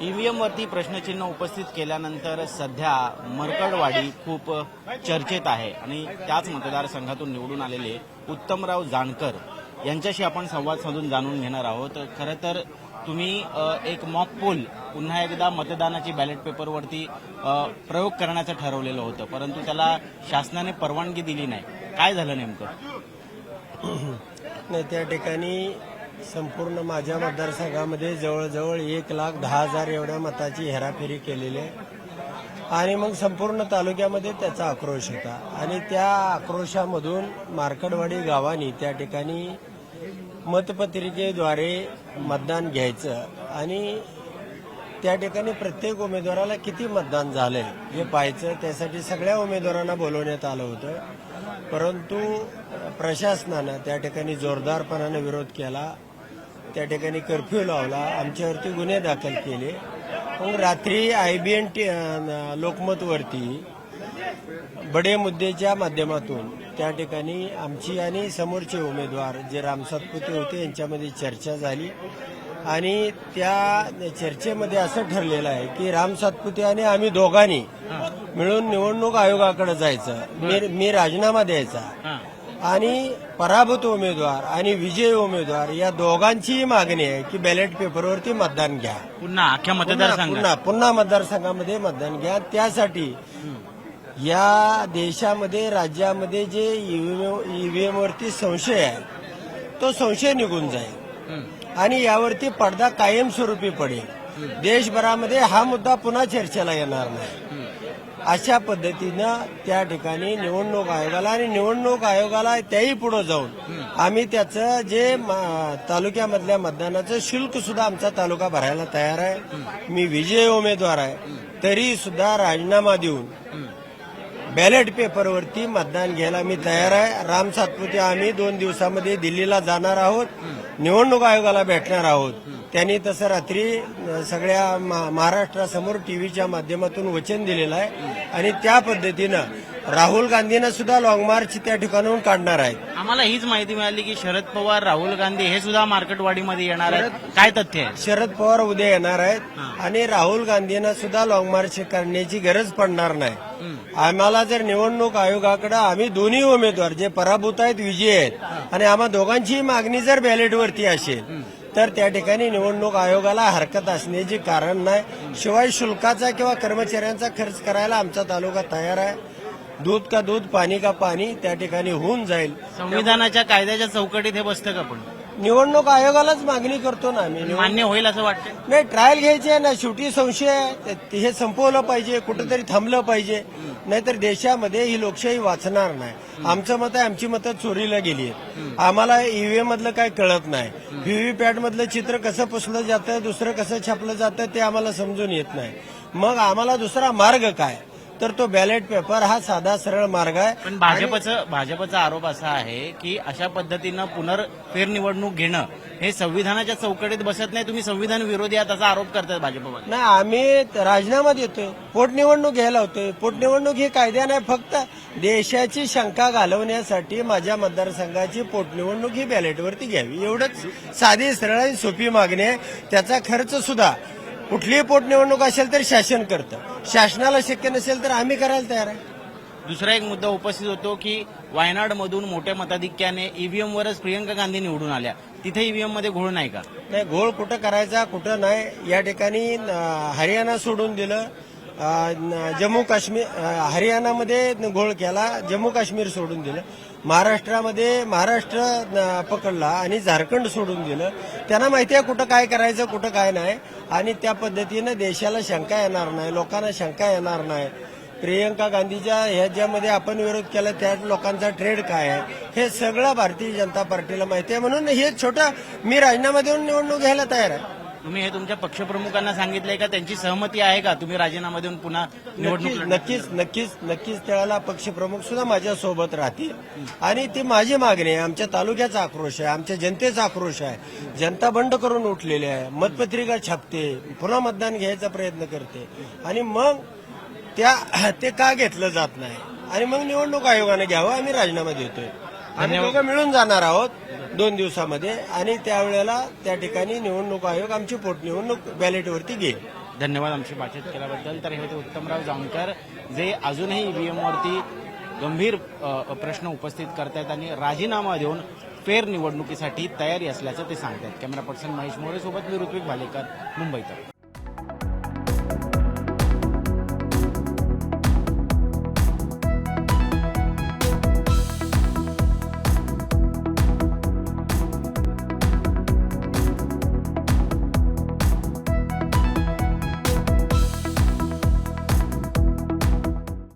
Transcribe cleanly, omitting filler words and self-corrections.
EVM वरती प्रश्नचिन्ह उपस्थित केल्यानंतर सध्या मरकडवाडी खूप चर्चेत आहे आणि त्याच मतदारसंघातून निवडून आलेले उत्तमराव जानकर यांच्याशी आपण संवाद साधून जाणून घेणार आहोत। खरं तर तुम्ही एक मॉक पोल पुन्हा एकदा मतदानाची बॅलेट पेपरवरती प्रयोग करण्याचं ठरवलेलं होतं, परंतु त्याला शासनाने परवानगी दिली नाही। काय झालं नेमकं? नाही, त्या ठिकाणी संपूर्ण माझ्या मतदारसंघामध्ये जवळजवळ 1,10,000 एवढ्या मताची हेराफेरी केलेली आहे आणि मग संपूर्ण तालुक्यामध्ये त्याचा आक्रोश होता आणि त्या आक्रोशामधून मार्कडवाडी गावानी त्या ठिकाणी मतपत्रिकेद्वारे मतदान घ्यायचं आणि त्या ठिकाणी प्रत्येक उमेदवाराला किती मतदान झालंय हे पाहायचं। त्यासाठी सगळ्या उमेदवारांना बोलवण्यात आलं होतं, परंतु प्रशासनानं त्या ठिकाणी जोरदारपणाने विरोध केला। त्या ठिकाणी कर्फ्यू लावला, आमच्यावरती गुन्हे दाखल केले। मग रात्री IBN लोकमतवरती बडे मुद्देच्या माध्यमातून त्या ठिकाणी आमची आणि समोरचे उमेदवार जे राम सातपुते होते यांच्यामध्ये चर्चा झाली आणि त्या चर्चेमध्ये असं ठरलेलं आहे की राम सातपुते आणि आम्ही दोघांनी मिळून निवडणूक आयोगाकडे जायचं, मी राजीनामा द्यायचा आणि पराभूत उमेदवार आणि विजयी उमेदवार या दोघांचीही मागणी आहे की बॅलेट पेपरवरती मतदान घ्या, पुन्हा अख्ख्या मतदारसंघात पुन्हा मतदारसंघामध्ये मतदान घ्या। त्यासाठी या देशामध्ये राज्यामध्ये जे ईव्हीएम वरती संशय आहे तो संशय निघून जाईल आणि यावरती पडदा कायमस्वरूपी पडेल। देशभरामध्ये हा मुद्दा पुन्हा चर्चेला येणार नाही। अशा पद्धतीनं त्या ठिकाणी निवडणूक आयोगाला आणि निवडणूक आयोगाला त्याही पुढे जाऊन आम्ही त्याचं जे तालुक्यामधल्या मतदानाचं शुल्क सुद्धा आमचा तालुका भरायला तयार आहे। मी विजयी उमेदवार आहे तरी सुद्धा राजीनामा देऊन बॅलेट पेपरवरती मतदान घ्यायला मी तयार आहे। राम सातपुते आम्ही 2 दिवसामध्ये दिल्लीला जाणार आहोत, निवडणूक आयोगाला भेटणार आहोत। त्यांनी तसं रात्री सगळ्या महाराष्ट्रासमोर टीव्हीच्या माध्यमातून वचन दिलेलं आहे आणि त्या पद्धतीनं राहुल गांधींना सुद्धा लॉंग मार्च त्या ठिकाणाहून काढणार आहेत। आम्हाला हीच माहिती मिळाली की शरद पवार, राहुल गांधी हे सुद्धा मार्केटवाडीमध्ये येणार आहेत। काय तथ्य आहे? शरद पवार उद्या येणार आहेत आणि राहुल गांधींना सुद्धा लॉंग मार्च करण्याची गरज पडणार नाही। आम्हाला जर निवडणूक आयोगाकडे आम्ही दोन्ही उमेदवार जे पराभूत आहेत, विजयी आहेत आणि आम्हा दोघांचीही मागणी जर बॅलेटवरती असेल तर त्या ठिकाणी निवडणूक आयोगाला हरकत असण्याचे कारण नाही। शिवाय शुल्काचा किंवा कर्मचाऱ्यांचा खर्च करायला आमचा तालुका तयार आहे। दूध का दूध, पाणी का पाणी त्या ठिकाणी होऊन जाईल। संविधानाच्या कायद्याच्या चौकटीत हे बसतं का? पण निवडणूक आयोगालाच मागणी करतो ना आम्ही। मान्य होईल असं वाटतं? नाही, ट्रायल घ्यायची आहे ना, शेवटी संशय आहे हे संपवलं पाहिजे, कुठेतरी थांबलं पाहिजे, नाहीतर देशामध्ये ही लोकशाही वाचणार नाही। आमचं मत आहे, आमची मतं चोरीला गेली आहेत। आम्हाला ईव्हीएम मधलं काय कळत नाही, व्हीव्हीपॅट मधलं चित्र कसं पुसलं जातं, दुसरं कसं छापलं जातं ते आम्हाला समजून येत नाही। मग आम्हाला दुसरा मार्ग काय, तर तो बॅलेट पेपर हा साधा सरळ मार्ग आहे। पण भाजपचा आरोप असा आहे की अशा पद्धतीनं फेरनिवडणूक घेणं हे संविधानाच्या चौकटीत बसत नाही, तुम्ही संविधान विरोधी आहात असा आरोप करतात भाजपमध्ये। नाही, आम्ही राजीनामा देतोय, पोटनिवडणूक घ्यायला होतोय। पोटनिवडणूक ही कायद्या नाही, फक्त देशाची शंका घालवण्यासाठी माझ्या मतदारसंघाची पोटनिवडणूक ही बॅलेटवरती घ्यावी, एवढंच साधी सरळ आणि सोपी मागणी आहे। त्याचा खर्च सुद्धा कुठलीही पोटनिवडणूक असेल तर शासन करतं, शासनाला शक्य नसेल तर आम्ही करायला तयार आहे। दुसरा एक मुद्दा उपस्थित होतो की वायनाडमधून मोठ्या मताधिक्याने ईव्हीएमवरच प्रियंका गांधी निवडून आल्या, तिथे ईव्हीएम मध्ये घोळ नाही का? नाही, घोळ कुठं करायचा कुठं नाही। या ठिकाणी हरियाणा सोडून दिलं, जम्मू काश्मीर, हरियाणामध्ये घोळ केला, जम्मू काश्मीर सोडून दिलं, महाराष्ट्रामध्ये महाराष्ट्र पकडला आणि झारखंड सोडून दिलं। त्यांना माहिती आहे कुठं काय करायचं कुठं काय नाही आणि त्या पद्धतीनं देशाला शंका येणार नाही, लोकांना शंका येणार नाही। प्रियंका गांधीच्या ह्याच्यामध्ये आपण विरोध केला, त्या लोकांचा ट्रेड काय आहे हे सगळं भारतीय जनता पार्टीला माहिती आहे, म्हणून हे छोटं मी राजीनामा देऊन निवडणूक घ्यायला तयार आहे। तुम्ही हे तुमच्या पक्षप्रमुखांना सांगितलंय का? त्यांची सहमती आहे का तुम्ही राजीनामा देऊन पुन्हा निवडणूक? नक्कीच त्यावेळेला पक्षप्रमुख सुद्धा माझ्या सोबत राहतील आणि ती माझी मागणी आहे। आमच्या तालुक्याचा आक्रोश आहे, आमच्या जनतेचा आक्रोश आहे। जनता बंड करून उठलेली आहे, मतपत्रिका छापते, पुन्हा मतदान घ्यायचा प्रयत्न करते आणि मग ते का घेतलं जात नाही आणि मग निवडणूक आयोगाने घ्यावं। आम्ही राजीनामा देतोय, आम्ही दोघं मिळून जाणार आहोत 2 दिवसामध्ये आणि त्यावेळेला त्या ठिकाणी निवडणूक आयोग आमची पोटनिवडणूक बॅलेटवरती घेईल। धन्यवाद आमची बातचीत केल्याबद्दल. तर हे होते उत्तमराव जानकर, जे अजूनही ईव्हीएमवरती गंभीर प्रश्न उपस्थित करतायत आणि राजीनामा देऊन फेर निवडणुकीसाठी तयारी असल्याचं ते सांगतात. कॅमेरा पर्सन महेश मोरे सोबत मी ऋत्विक भालेकर, मुंबई तक.